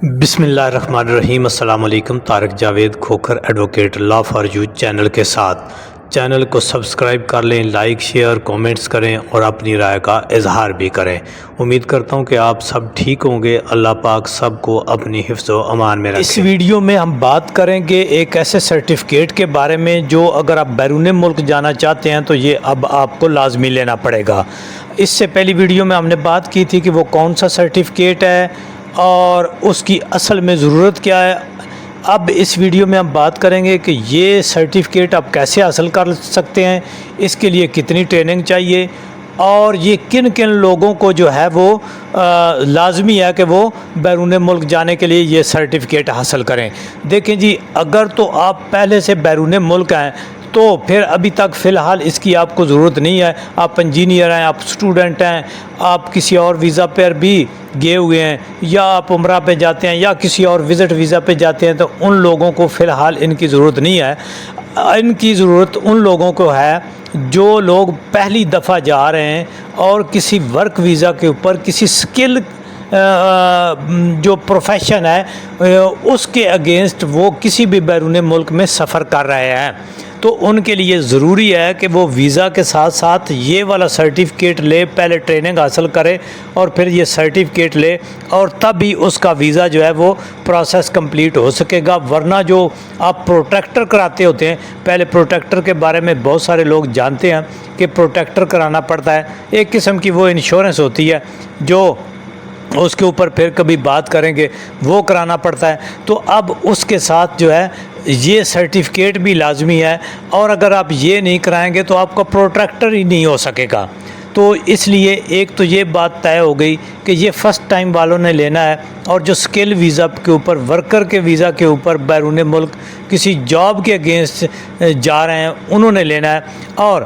بسم اللہ الرحمن الرحیم۔ السلام علیکم۔ Tariq Javed Khokhar advocate law for you channel کے ساتھ چینل کو سبسکرائب کر لیں، لائک شیئر کومنٹس کریں اور اپنی رائے کا اظہار بھی کریں۔ امید کرتا ہوں کہ آپ سب ٹھیک ہوں گے۔ اللہ پاک سب کو اپنی حفظ و امان میں رکھے۔ اس ویڈیو میں ہم بات کریں گے ایک ایسے سرٹیفکیٹ کے بارے میں جو اگر آپ بیرون ملک جانا چاہتے ہیں تو یہ اب آپ کو لازمی لینا پڑے گا۔ اس سے پہلی ویڈیو میں ہم نے بات کی تھی کہ وہ کون سا سرٹیفکیٹ ہے اور اس کی اصل میں ضرورت کیا ہے۔ اب اس ویڈیو میں ہم بات کریں گے کہ یہ سرٹیفکیٹ آپ کیسے حاصل کر سکتے ہیں، اس کے لیے کتنی ٹریننگ چاہیے اور یہ کن کن لوگوں کو جو ہے وہ لازمی ہے کہ وہ بیرون ملک جانے کے لیے یہ سرٹیفکیٹ حاصل کریں۔ دیکھیں جی، اگر تو آپ پہلے سے بیرون ملک ہیں تو پھر ابھی تک فی الحال اس کی آپ کو ضرورت نہیں ہے۔ آپ انجینئر ہیں، آپ اسٹوڈنٹ ہیں، آپ کسی اور ویزا پر بھی گئے ہوئے ہیں یا آپ عمرہ پہ جاتے ہیں یا کسی اور وزٹ ویزا پہ جاتے ہیں تو ان لوگوں کو فی الحال ان کی ضرورت نہیں ہے۔ ان کی ضرورت ان لوگوں کو ہے جو لوگ پہلی دفعہ جا رہے ہیں اور کسی ورک ویزا کے اوپر کسی سکل جو پروفیشن ہے اس کے اگینسٹ وہ کسی بھی بیرون ملک میں سفر کر رہے ہیں، تو ان کے لیے ضروری ہے کہ وہ ویزا کے ساتھ ساتھ یہ والا سرٹیفکیٹ لے، پہلے ٹریننگ حاصل کرے اور پھر یہ سرٹیفکیٹ لے اور تب ہی اس کا ویزا جو ہے وہ پروسیس کمپلیٹ ہو سکے گا۔ ورنہ جو آپ پروٹیکٹر کراتے ہوتے ہیں، پہلے پروٹیکٹر کے بارے میں بہت سارے لوگ جانتے ہیں کہ پروٹیکٹر کرانا پڑتا ہے، ایک قسم کی وہ انشورنس ہوتی ہے جو اس کے اوپر پھر کبھی بات کریں گے، وہ کرانا پڑتا ہے۔ تو اب اس کے ساتھ جو ہے یہ سرٹیفکیٹ بھی لازمی ہے، اور اگر آپ یہ نہیں کرائیں گے تو آپ کا پروٹیکٹر ہی نہیں ہو سکے گا۔ تو اس لیے ایک تو یہ بات طے ہو گئی کہ یہ فرسٹ ٹائم والوں نے لینا ہے، اور جو سکل ویزا کے اوپر، ورکر کے ویزا کے اوپر بیرون ملک کسی جاب کے اگینسٹ جا رہے ہیں انہوں نے لینا ہے۔ اور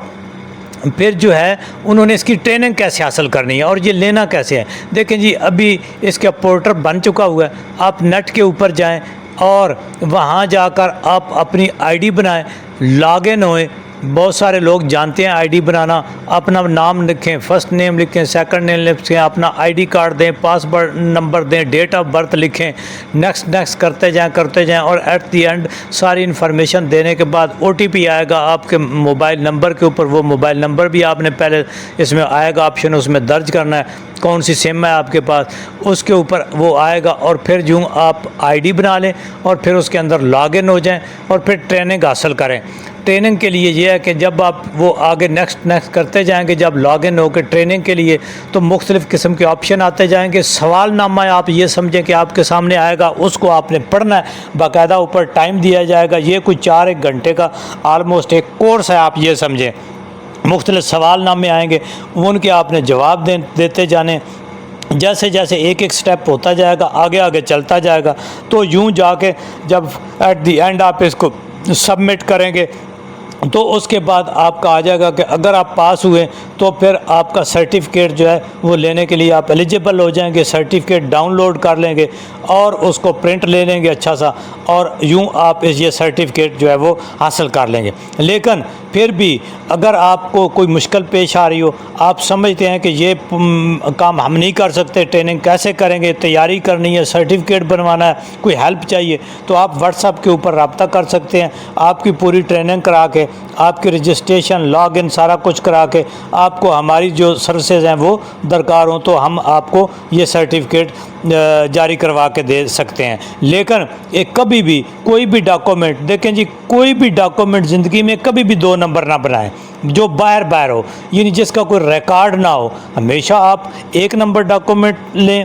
پھر جو ہے انہوں نے اس کی ٹریننگ کیسے حاصل کرنی ہے اور یہ لینا کیسے ہے۔ دیکھیں جی، ابھی اس کا پورٹل بن چکا ہوا ہے، آپ نیٹ کے اوپر جائیں اور وہاں جا کر آپ اپنی آئی ڈی بنائیں، لاگ ان ہوئیں۔ بہت سارے لوگ جانتے ہیں آئی ڈی بنانا، اپنا نام لکھیں، فرسٹ نیم لکھیں، سیکنڈ نیم لکھیں، اپنا آئی ڈی کارڈ دیں، پاسپورٹ نمبر دیں، ڈیٹ آف برتھ لکھیں، نیکسٹ کرتے جائیں اور ایٹ دی اینڈ ساری انفارمیشن دینے کے بعد او ٹی پی آئے گا آپ کے موبائل نمبر کے اوپر۔ وہ موبائل نمبر بھی آپ نے پہلے اس میں آئے گا آپشن، اس میں درج کرنا ہے کون سی سم ہے آپ کے پاس، اس کے اوپر وہ آئے گا، اور پھر جو آپ آئی ڈی بنا لیں اور پھر اس کے اندر لاگ ان ہو جائیں اور پھر ٹریننگ حاصل کریں۔ ٹریننگ کے لیے یہ ہے کہ جب آپ وہ آگے نیکسٹ کرتے جائیں گے، جب لاگ ان ہو کے ٹریننگ کے لیے تو مختلف قسم کے آپشن آتے جائیں گے۔ سوال نامہ آپ یہ سمجھیں کہ آپ کے سامنے آئے گا، اس کو آپ نے پڑھنا ہے، باقاعدہ اوپر ٹائم دیا جائے گا، یہ کوئی 4-1 گھنٹے کا آلموسٹ ایک کورس ہے، آپ یہ سمجھیں۔ مختلف سوال نامے آئیں گے، ان کے آپ نے جواب دیتے جانے۔ جیسے جیسے ایک سٹیپ ہوتا جائے گا، آگے چلتا جائے گا، تو یوں جا کے جب ایٹ دی اینڈ آپ اس کو سبمٹ کریں گے تو اس کے بعد آپ کا آ جائے گا کہ اگر آپ پاس ہوئے تو پھر آپ کا سرٹیفکیٹ جو ہے وہ لینے کے لیے آپ ایلیجیبل ہو جائیں گے۔ سرٹیفکیٹ ڈاؤن لوڈ کر لیں گے اور اس کو پرنٹ لے لیں گے اچھا سا، اور یوں آپ یہ سرٹیفکیٹ جو ہے وہ حاصل کر لیں گے۔ لیکن پھر بھی اگر آپ کو کوئی مشکل پیش آ رہی ہو، آپ سمجھتے ہیں کہ یہ کام ہم نہیں کر سکتے، ٹریننگ کیسے کریں گے، تیاری کرنی ہے، سرٹیفکیٹ بنوانا ہے، کوئی ہیلپ چاہیے، تو آپ واٹس ایپ کے اوپر رابطہ کر سکتے ہیں۔ آپ کی پوری ٹریننگ کرا کے، آپ کی رجسٹریشن، لاگ ان سارا کچھ کرا کے آپ کو ہماری جو سروسز ہیں وہ درکار ہوں تو ہم آپ کو یہ سرٹیفکیٹ جاری کروا کے دے سکتے ہیں۔ لیکن کبھی بھی کوئی بھی ڈاکومنٹ، دیکھیں جی، کوئی بھی ڈاکومنٹ زندگی میں کبھی بھی 2 نمبر نہ بنائیں جو باہر ہو، یعنی جس کا کوئی ریکارڈ نہ ہو۔ ہمیشہ آپ 1 نمبر ڈاکومنٹ لیں۔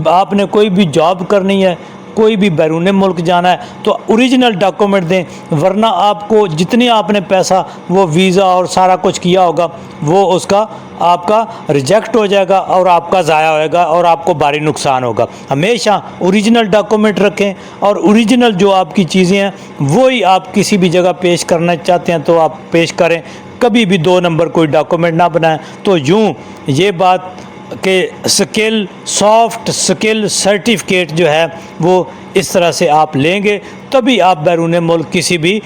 آپ نے کوئی بھی جاب کرنی ہے، کوئی بھی بیرون ملک جانا ہے تو اوریجنل ڈاکومنٹ دیں، ورنہ آپ کو جتنی آپ نے پیسہ وہ ویزا اور سارا کچھ کیا ہوگا وہ اس کا آپ کا ریجیکٹ ہو جائے گا اور آپ کا ضائع ہوئے گا اور آپ کو بھاری نقصان ہوگا۔ ہمیشہ اوریجنل ڈاکومنٹ رکھیں، اور اوریجنل جو آپ کی چیزیں ہیں وہی آپ کسی بھی جگہ پیش کرنا چاہتے ہیں تو آپ پیش کریں، کبھی بھی 2 نمبر کوئی ڈاکومنٹ نہ بنائیں۔ تو یوں یہ بات کہ سکل سافٹ سکل سرٹیفکیٹ جو ہے وہ اس طرح سے آپ لیں گے تبھی آپ بیرون ملک کسی بھی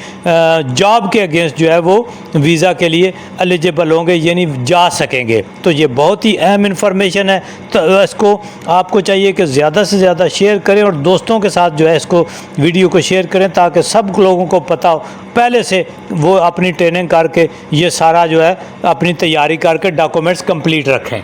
جاب کے اگینسٹ جو ہے وہ ویزا کے لیے ایلیجیبل ہوں گے، یعنی جا سکیں گے۔ تو یہ بہت ہی اہم انفارمیشن ہے، تو اس کو آپ کو چاہیے کہ زیادہ سے زیادہ شیئر کریں اور دوستوں کے ساتھ جو ہے اس کو ویڈیو کو شیئر کریں تاکہ سب لوگوں کو پتہ ہو، پہلے سے وہ اپنی ٹریننگ کر کے یہ سارا جو ہے اپنی تیاری کر کے ڈاکومنٹس کمپلیٹ رکھیں۔